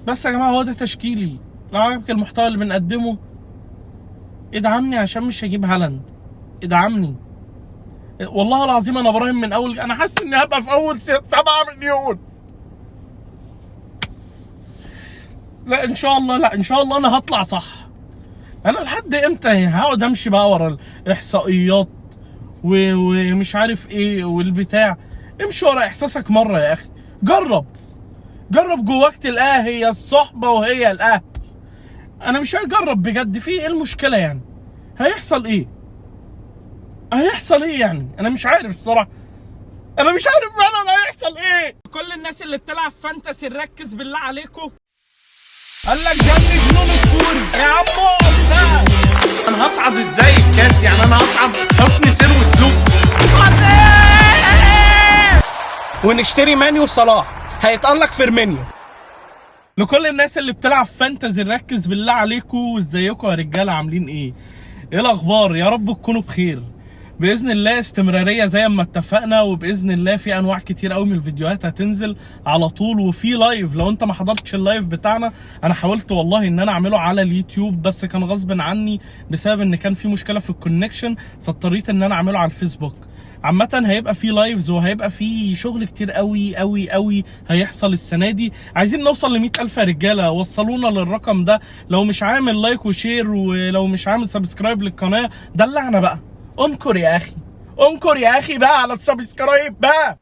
بس يا جماعه هو ده تشكيلي. لو عجبك المحتوى اللي بنقدمه ادعمني، عشان مش هجيب هالاند. ادعمني والله العظيم. انا براهن من اول، انا حاسس اني هبقى في اول 7 مليون. لا ان شاء الله، لا ان شاء الله انا هطلع صح. انا لحد امتى هقعد امشي بقى ورا الاحصائيات ومش عارف ايه والبتاع؟ امشي ورا احساسك مره يا اخي. جرب جواك تلاقيها هي الصحبه وهي الاهل. انا مش هجرب بجد، في ايه المشكله يعني؟ هيحصل ايه؟ يعني؟ انا مش عارف الصراحه، انا مش عارف فعلا هيحصل ايه. كل الناس اللي بتلعب فانتسي نركز بالله عليكم. قال لك جنب جنون الكوري يا عم. انا هصعد ازاي الكاس؟ يعني انا هصعد حسن سير وسلوك ونشتري ماني وصلاح، هيتقلق فيرمينيو. لكل الناس اللي بتلعب فانتزي نركز بالله عليكم. ازيكم يا رجاله؟ عاملين ايه الاخبار؟ يا رب تكونوا بخير. باذن الله استمراريه زي ما اتفقنا، وباذن الله في انواع كتير قوي من الفيديوهات هتنزل على طول، وفي لايف. لو انت ما حضرتش اللايف بتاعنا، انا حاولت والله ان انا اعمله على اليوتيوب، بس كان غصب عني بسبب ان كان في مشكله في الكونكشن، فاضطريت ان انا اعمله على الفيسبوك. عامة هيبقى في لايفز وهيبقى في شغل كتير قوي قوي قوي هيحصل السنة دي. عايزين نوصل ل 100,000 يا رجالة، وصلونا للرقم ده. لو مش عامل لايك وشير، ولو مش عامل سبسكرايب للقناة، دلعنا بقى. انكر يا اخي، انكر يا اخي بقى على السبسكرايب بقى.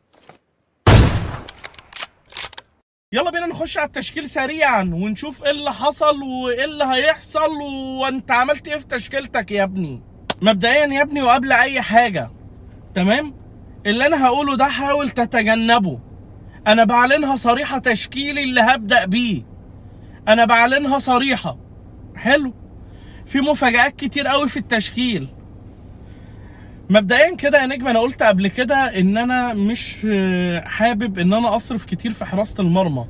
يلا بينا نخش على التشكيل سريعا ونشوف ايه اللي حصل وايه اللي هيحصل، وانت عملت ايه في تشكيلتك يا ابني. مبدئيا يا ابني وقبل اي حاجة، تمام، اللي انا هقوله ده حاول تتجنبه. انا بعلنها صريحة، تشكيلي اللي هبدأ بيه انا بعلنها صريحة. حلو. في مفاجآت كتير قوي في التشكيل. مبدئيا كده يا نجم، انا قلت قبل كده ان انا مش حابب ان انا اصرف كتير في حراسة المرمى،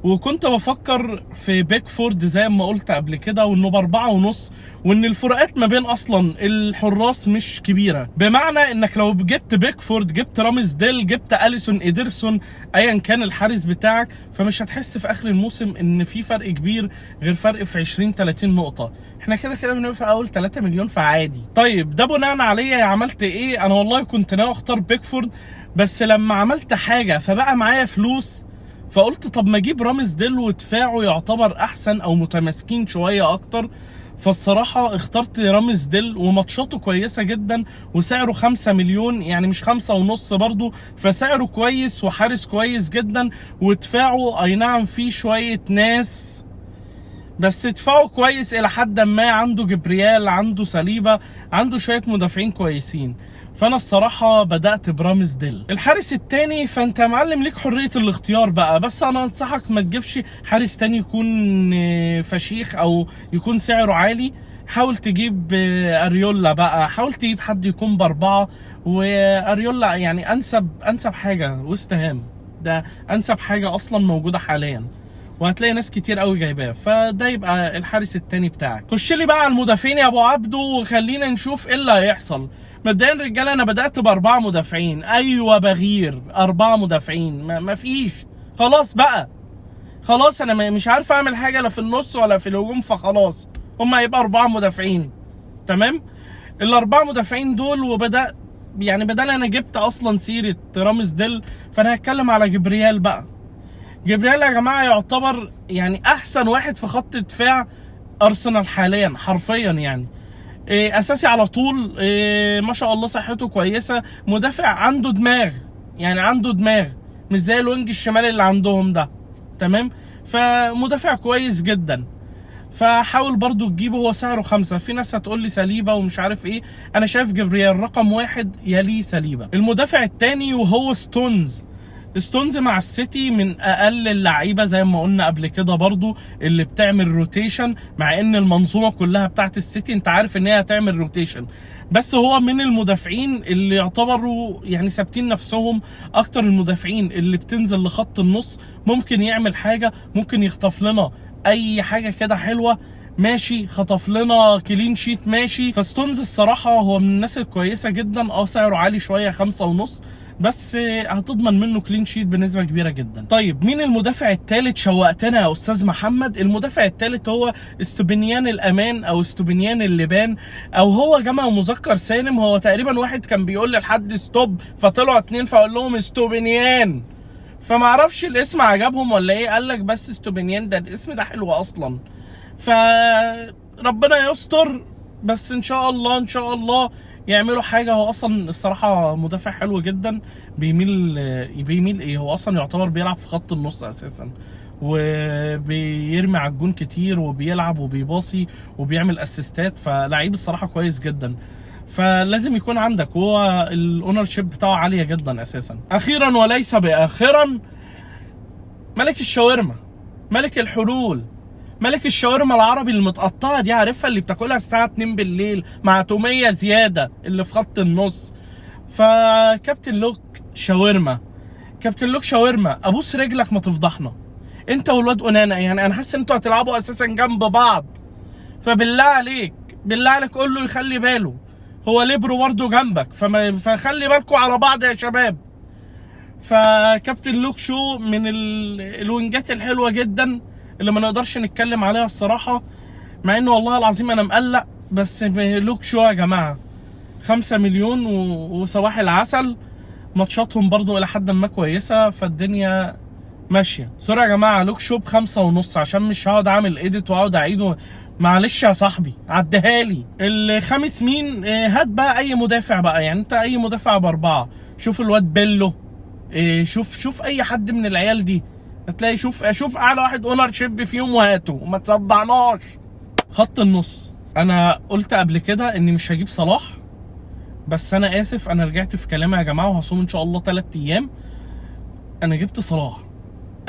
وكنت بفكر في بيكفورد زي ما قلت قبل كده، وانه ب4.5، وان الفروقات ما بين اصلا الحراس مش كبيره. بمعنى انك لو جبت بيكفورد، جبت رامز ديل، جبت اليسون، ادرسون، ايا كان الحارس بتاعك، فمش هتحس في اخر الموسم ان في فرق كبير، غير فرق في 20-30 نقطه. احنا كده كده بنبقى في اول 3 مليون، فعادي. طيب ده بناء عليا عملت ايه؟ انا والله كنت ناوي اختار بيكفورد، بس لما عملت حاجه فبقى معايا فلوس، فقلت طب ما اجيب رامز ديل ودفاعه يعتبر احسن او متماسكين شويه اكتر. فالصراحه اخترت رامز ديل، وماتشاته كويسه جدا، وسعره 5 مليون، يعني مش 5.5 برضو، فسعره كويس، وحارس كويس جدا، ودفاعه اي نعم فيه شويه ناس، بس دفاعه كويس الى حد ما. عنده جبريال، عنده سليبة، عنده شويه مدافعين كويسين. فانا الصراحه بدات برامز ديل. الحارس التاني فانت يا معلم ليك حريه الاختيار بقى، بس انا انصحك ما تجيبش حارس تاني يكون فشيخ او يكون سعره عالي. حاول تجيب اريولا بقى، حاول تجيب حد يكون ب4. واريولا يعني انسب حاجه، وست هام ده انسب حاجه اصلا موجوده حاليا، وهتلاقي ناس كتير قوي جايباه. فده يبقى الحارس التاني بتاعك. خش لي بقى على المدافعين يا ابو عبده، وخلينا نشوف ايه اللي هيحصل. مبدئيا رجاله انا بدات ب4 مدافعين. ايوه بغير 4 مدافعين، مفيش. خلاص بقى، خلاص انا مش عارف اعمل حاجه لا في النص ولا في الهجوم، فخلاص هما هيبقى 4 مدافعين. تمام. ال4 مدافعين دول، وبدا يعني بدل انا جبت اصلا سيره رامز ديل، فانا هتكلم على جبريال بقى. جبريل يا جماعه يعتبر يعني احسن واحد في خط دفاع ارسنال حاليا حرفيا، يعني اساسي على طول. ما شاء الله صحته كويسه، مدافع عنده دماغ، يعني عنده دماغ، مش زي الوينج الشمال اللي عندهم ده. تمام. فمدافع كويس جدا، فحاول برضو تجيبه. هو سعره 5. في ناس هتقول لي سليبة ومش عارف ايه، انا شايف جبريل رقم 1 يليه سليبة. المدافع الثاني وهو ستونز مع السيتي من اقل اللعيبه زي ما قلنا قبل كده برضو اللي بتعمل روتيشن، مع ان المنظومه كلها بتاعت السيتي انت عارف ان هي هتعمل روتيشن، بس هو من المدافعين اللي يعتبروا يعني ثابتين نفسهم اكتر. المدافعين اللي بتنزل لخط النص، ممكن يعمل حاجه، ممكن يخطف لنا اي حاجه كده حلوه. ماشي، خطف لنا كلين شيت ماشي. فستونز الصراحه هو من الناس الكويسه جدا، سعره عالي شويه 5.5، بس هتضمن منه كلين شيت بنسبه كبيره جدا. طيب مين المدافع الثالث؟ شوقتنا يا استاذ محمد. المدافع الثالث هو استوبينيان الامان او استوبينيان اللبان، او هو جمع مذكر سالم. هو تقريبا واحد كان بيقول لحد ستوب فطلعوا 2 فقال لهم استوبينيان، فما اعرفش الاسم عجبهم ولا ايه، قال لك بس استوبينيان ده الاسم ده حلو اصلا. فربنا يستر، بس ان شاء الله ان شاء الله يعملوا حاجه. هو اصلا الصراحه مدافع حلو جدا، بيميل ايه، هو اصلا يعتبر بيلعب في خط النص اساسا، وبيرمي على الجون كتير وبيلعب وبيباصي وبيعمل اسيستات، فلعيب الصراحه كويس جدا. فلازم يكون عندك، وهو الاونر شيب بتاعه عاليه جدا اساسا. اخيرا وليس باخرا، ملك الشاورما، ملك الحلول، ملك الشاورما العربي المتقطعه دي، عارفها اللي بتاكلها الساعه 2 بالليل مع توميه زياده اللي في خط النص. فكابتن لوك شاورما، كابتن لوك شاورما، ابوس رجلك ما تفضحنا انت والواد اونانا. يعني انا حاسس ان انتوا هتلعبوا اساسا جنب بعض، فبالله عليك بالله عليك قول له يخلي باله، هو ليبرو برضه جنبك، فخلي بالكوا على بعض يا شباب. فكابتن لوك شو من الوينجات الحلوه جدا اللي ما نقدرش نتكلم عليها الصراحه، مع انه والله العظيم انا مقلق، بس لوك شو يا جماعه 5 مليون وصباح العسل. ماتشاتهم برضو الى حد ما كويسه، فالدنيا ماشيه. سوري يا جماعه، لوك شو ب5.5 عشان مش هقعد اعمل ايديت واقعد اعيده، معلش يا صاحبي عديها لي. الخامس مين؟ هات بقى اي مدافع بقى، يعني انت اي مدافع ب4، شوف الواد بيلو، شوف اي حد من العيال دي هتلاقي، شوف اعلى واحد اونر شيب فيهم وهاته وما تصدعناش. خط النص، انا قلت قبل كده اني مش هجيب صلاح، بس انا اسف، انا رجعت في كلامي يا جماعه، وهصوم ان شاء الله 3 ايام. انا جبت صلاح،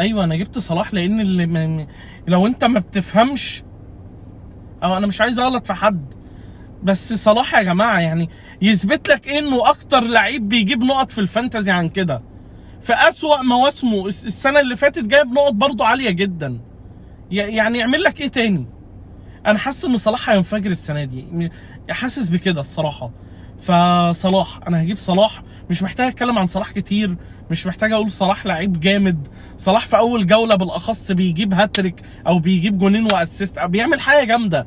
ايوه انا جبت صلاح، لان لو انت ما بتفهمش، او انا مش عايز اغلط في حد، بس صلاح يا جماعه يعني يثبت لك انه اكتر لعيب بيجيب نقط في الفانتازي عن كده. في اسوأ مواسمه السنه اللي فاتت جايب نقط برضه عاليه جدا، يعني يعمل لك ايه تاني؟ انا حاسس ان صلاح هينفجر السنه دي، حاسس بكده الصراحه. فصلاح انا هجيب صلاح، مش محتاج اتكلم عن صلاح كتير، مش محتاج اقول صلاح لعيب جامد. صلاح في اول جوله بالاخص بيجيب هاتريك او بيجيب جونين واسيست او بيعمل حاجه جامده.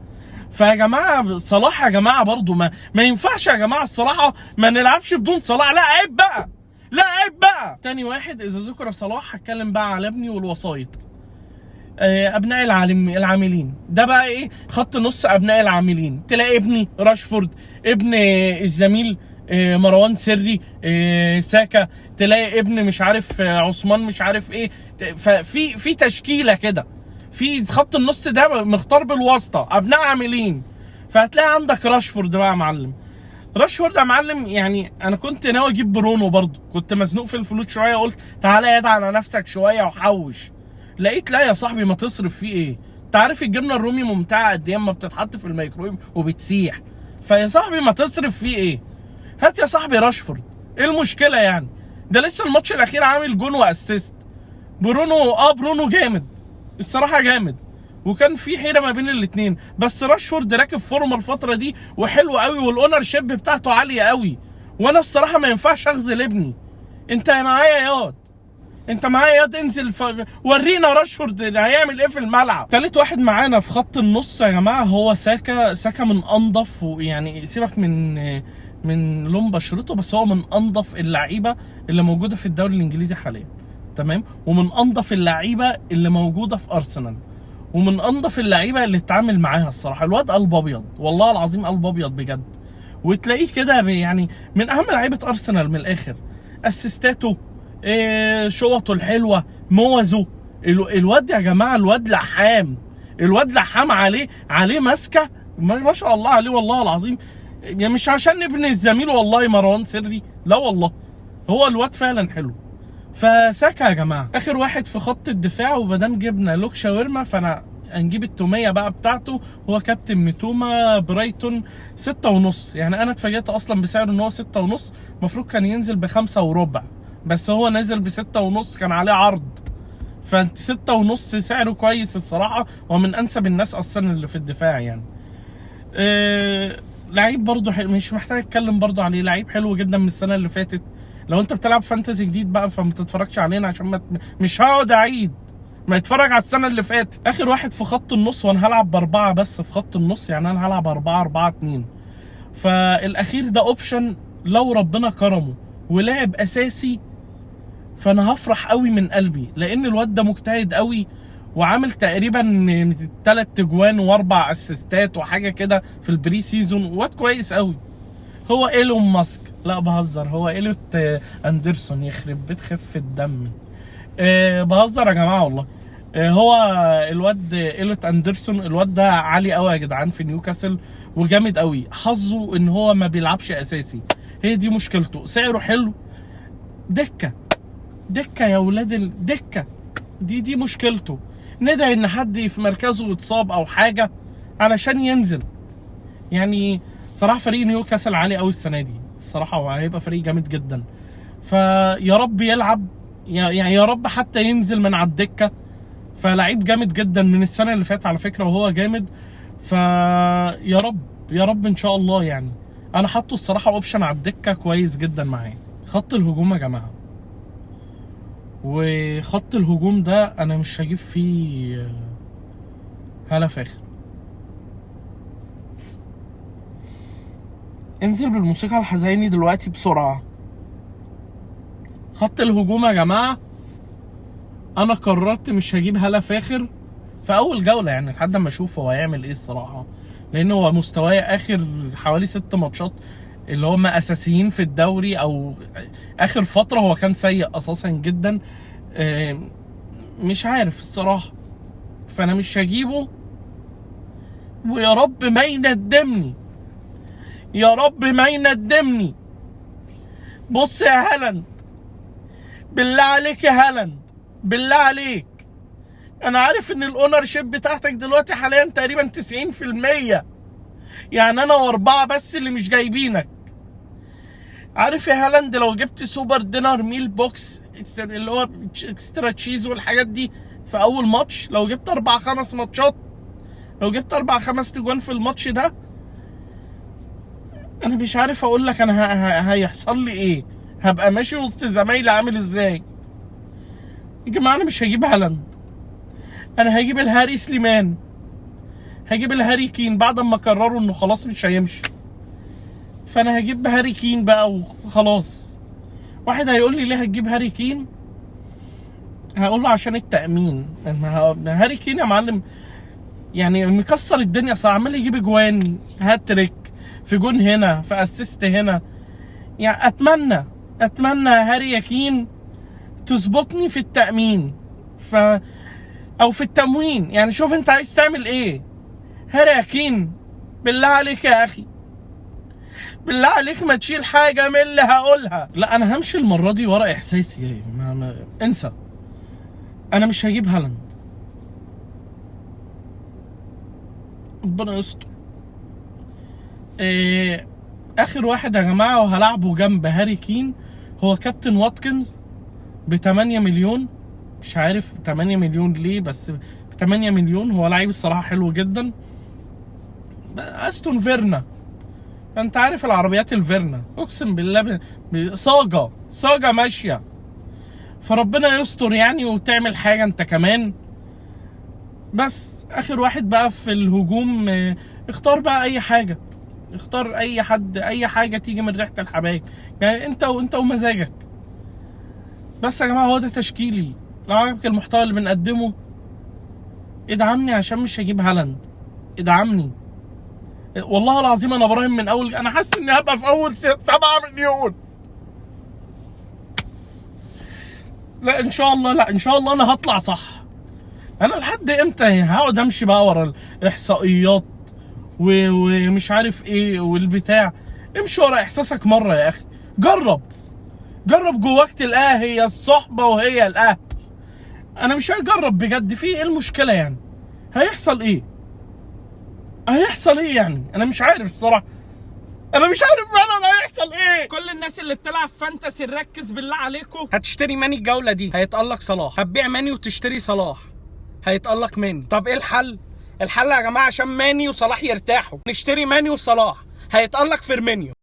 فيا جماعه صلاح يا جماعه برضو ما ينفعش يا جماعه الصراحه ما نلعبش بدون صلاح، لا عيب بقى، لا عيب بقى. تاني واحد اذا ذكر صلاح هتكلم بقى على ابني والوسايط، ابناء العاملين. ده بقى ايه؟ خط نص ابناء العاملين، تلاقي ابني راشفورد، ابن الزميل مروان سري، ساكا، تلاقي ابن مش عارف عثمان مش عارف ايه. ففي تشكيله كده في خط النص ده مختار بالواسطه ابناء عاملين. فهتلاقي عندك راشفورد بقى يا معلم، راشفورد يا معلم. يعني انا كنت ناوي اجيب برونو برضه، كنت مزنوق في الفلوس شويه، قلت تعالى يا على نفسك شويه وحوش. لقيت لا يا صاحبي ما تصرف فيه ايه، انت عارف الجبنه الرومي ممتعه قد ايه اما بتتحط في الميكرويف وبتسيح، فيا صاحبي ما تصرف فيه ايه، هات يا صاحبي راشفورد. ايه المشكله يعني؟ ده لسه الماتش الاخير عامل جون واسيست. برونو جامد الصراحه، جامد، وكان في حيره ما بين الاثنين، بس راشفورد راكب فورمه الفتره دي وحلو قوي، والاونر شيب بتاعته عاليه قوي. وانا الصراحه ما ينفعش اخذل ابني. انت معايا ياض، انت معايا ياض، انزل ورينا راشفورد هيعمل ايه في الملعب. ثالث واحد معانا في خط النص يا جماعه هو ساكا من انضف، ويعني سيبك من لون بشرته، بس هو من انضف اللعيبه اللي موجوده في الدوري الانجليزي حاليا، تمام، ومن انضف اللعيبه اللي موجوده في ارسنال، ومن انضف اللعيبه اللي اتعامل معاها الصراحه. الواد قلب ابيض والله العظيم، قلب ابيض بجد، وتلاقيه كده يعني من اهم لعيبه ارسنال من الاخر. اسيستاته، شوطه الحلوه، موزه، الواد يا جماعه الواد لحام، عليه ماسكه ما شاء الله عليه والله العظيم. يعني مش عشان ابن الزميل والله مروان سري، لا والله هو الواد فعلا حلو. فساكا يا جماعه اخر واحد في خط الدفاع، ومادام جبنا لوك شاورما فانا هنجيب التوميه بقى بتاعته، هو كابتن ميتوما برايتون 6.5. يعني انا اتفاجئت اصلا بسعره ان هو 6.5، المفروض كان ينزل ب5.25، بس هو نازل ب6.5، كان عليه عرض. فانت 6.5 سعره كويس الصراحه، ومن انسب الناس اصلا اللي في الدفاع يعني. لعيب برضه مش محتاج اتكلم برضه عليه، لعيب حلو جدا من السنه اللي فاتت. لو انت بتلعب فانتزي جديد بقى فما تتفرجش علينا، عشان مش هقعد اعيد، ما يتفرج على السنه اللي فاتت. اخر واحد في خط النص، وانا هلعب ب4 بس في خط النص، يعني انا هلعب 4-4-2. فالاخير ده اوبشن لو ربنا كرمه ولعب اساسي، فانا هفرح قوي من قلبي، لان الواد ده مجتهد قوي، وعامل تقريبا 3 اجوان و4 اسيستات وحاجه كده في البري سيزون. واد كويس قوي. هو ايلون ماسك، لا بهزر، هو ايلوت اندرسون، يخرب بيت خفه دمي. بهزر يا جماعه والله. هو الواد ايلوت اندرسون، الواد ده عالي قوي يا جدعان في نيوكاسل، وجامد قوي. حظه ان هو ما بيلعبش اساسي، هي دي مشكلته. سعره حلو، دكه يا ولاد الدكه، دي مشكلته. ندعي ان حد في مركزه يتصاب او حاجه علشان ينزل. يعني صراحه فريق نيوكاسل عالي قوي السنه دي الصراحه، وهيبقى فريق جامد جدا. فيا رب يلعب، يعني يا رب حتى ينزل من على الدكه. فلعيب جامد جدا من السنه اللي فاتت على فكره، وهو جامد. فيا رب يا رب ان شاء الله. يعني انا حاطه الصراحه اوبشن على الدكه كويس جدا معايا. خط الهجوم يا جماعه، وخط الهجوم ده انا مش هجيب فيه هلا فاخر. انزل بالموسيقى الحزيني دلوقتي بسرعه. خط الهجوم يا جماعه، انا قررت مش هجيب هلا فاخر في اول جوله، يعني لحد ما اشوف هو هيعمل ايه الصراحه. لان هو مستواه اخر حوالي 6 ماتشات اللي هم اساسيين في الدوري، او اخر فتره هو كان سيء اساسا جدا. مش عارف الصراحه، فانا مش هجيبه. ويا رب ما يندمني، يا رب ما يندمني. بص يا هالاند، بالله عليك يا هالاند، بالله عليك. انا عارف ان الاونر شيب بتاعتك دلوقتي حاليا تقريبا 90%، يعني انا و4 بس اللي مش جايبينك. عارف يا هالاند، لو جبت سوبر دينر ميل بوكس اللي هو اكسترا تشيز والحاجات دي في اول ماتش، لو جبت 4-5 ماتشات، لو جبت 4-5 تجوان في الماتش ده، انا مش عارف اقول لك انا هيحصل لي ايه. هبقى ماشي وسط زمايلي عامل ازاي. يا جماعه انا مش هجيب هالاند، انا هجيب الهاري سليمان، هجيب الهاري كين بعد ما قرروا انه خلاص مش هيمشي. فانا هجيب هاري كين بقى وخلاص. واحد هيقول لي ليه هتجيب هاري كين؟ هقول له عشان التأمين. هاري كين يا معلم يعني مكسر الدنيا صح، عمال يجيب اجوان، هاتريك في جون هنا، في اسيست هنا. يعني اتمنى هاري كين تظبطني في التأمين او في التموين. يعني شوف انت عايز تعمل ايه. هاري كين بالله عليك يا اخي، بالله عليك ما تشيل حاجه من اللي هقولها. لا انا همشي المره دي ورا احساسي. انسى، انا مش هجيب هالاند، ربنا يستر. اخر واحد يا جماعه وهلعبه جنب هاري كين هو كابتن واتكنز ب8 مليون. مش عارف 8 مليون ليه، بس 8 مليون. هو لعيب الصراحه حلو جدا. استون فيرنا، انت عارف العربيات الفيرنا، اقسم بالله صاجه ماشيه. فربنا يستر يعني وتعمل حاجه انت كمان. بس اخر واحد بقى في الهجوم، اختار بقى اي حاجه، اختار اي حد، اي حاجه تيجي من ريحه الحبايب، يعني انت ومزاجك. بس يا جماعه هو ده تشكيلي. لو عجبك المحتوى اللي بنقدمه ادعمني، عشان مش هجيب هالاند. ادعمني والله العظيم. انا براهن من اول، انا حاسس اني هبقى في اول 7 مليون. لا ان شاء الله، لا ان شاء الله انا هطلع صح. انا لحد امتى هقعد امشي بقى ورا الاحصائيات ومش عارف ايه والبتاع؟ امشي ورا احساسك مره يا اخي. جرب جواك تلاقيها هي الصحبه وهي الاهل. انا مش هجرب بجد، في ايه المشكله يعني؟ هيحصل ايه يعني؟ انا مش عارف الصراحه. انا مش عارف فعلا هيحصل ايه. كل الناس اللي بتلعب فانتسي نركز بالله عليكم. هتشتري ماني الجوله دي هيتألق صلاح، هتبيع ماني وتشتري صلاح هيتألق ماني. طب ايه الحل؟ الحل يا جماعه عشان ماني وصلاح يرتاحوا نشتري ماني وصلاح هيتألق فيرمينيو.